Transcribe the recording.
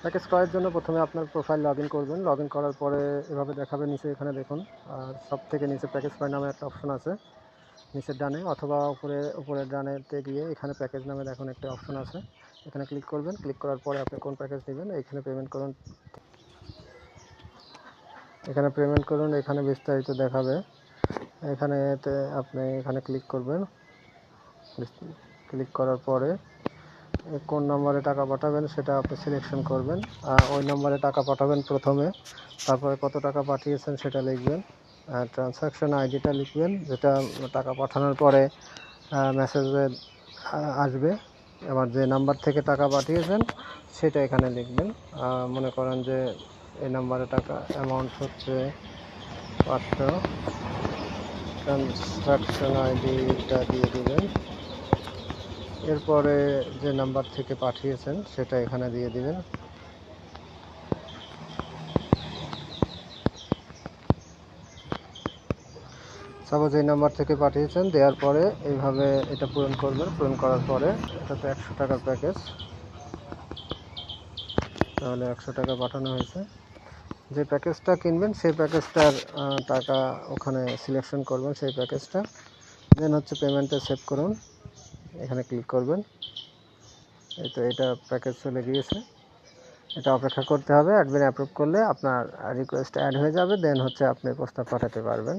Package ক্রয়ের জন্য প্রথমে আপনার প্রোফাইল লগ ইন করবেন। লগ ইন করার পরে এভাবে দেখাবে নিচে, এখানে দেখুন। আর সব থেকে নিচে প্যাকেজ ক্রয় নামে একটা অপশন আছে নিচের ডানে, অথবা উপরের ডানেতে গিয়ে এখানে প্যাকেজ নামে দেখুন একটা অপশন আছে, এখানে ক্লিক করবেন। ক্লিক করার পরে আপনি কোন প্যাকেজ নেবেন এখানে পেমেন্ট করুন। এখানে বিস্তারিত দেখাবে। এখানেতে আপনি এখানে ক্লিক করবেন। ক্লিক করার পরে কোন নম্বরে টাকা পাঠাবেন সেটা আপনি সিলেকশন করবেন। ওই নম্বরে টাকা পাঠাবেন প্রথমে, তারপরে কত টাকা পাঠিয়েছেন সেটা লিখবেন। ট্রানসাকশন আইডিটা লিখবেন, যেটা টাকা পাঠানোর পরে মেসেজে আসবে। এবার যে নাম্বার থেকে টাকা পাঠিয়েছেন সেটা এখানে লিখবেন। মনে করেন যে এই নাম্বারে টাকা অ্যামাউন্ট হচ্ছে 500, ট্রানসাকশন আইডিটা দিয়ে দিবেন। এরপরে যে নাম্বার থেকে পাঠিয়েছেন সেটা এখানে দিয়ে দিবেন। সাপোজ এই নাম্বার থেকে পাঠিয়েছেন, দেওয়ার পরে এইভাবে এটা পূরণ করবেন। পূরণ করার পরে এটা তো 100 টাকার প্যাকেজ, তাহলে 100 টাকা পাঠানো হয়েছে। যে প্যাকেজটা কিনবেন সেই প্যাকেজটার টাকা ওখানে সিলেকশন করবেন, সেই প্যাকেজটা। দেন হচ্ছে পেমেন্টে সেভ করুন, এখানে ক্লিক করবেন। এই তো এটা প্যাকেজ চলে গিয়েছে। এটা অপেক্ষা করতে হবে। অ্যাডমিন অ্যাপ্রুভ করলে আপনার রিকোয়েস্ট অ্যাড হয়ে যাবে। দেন হচ্ছে আপনি প্রস্তাব পাঠাতে পারবেন।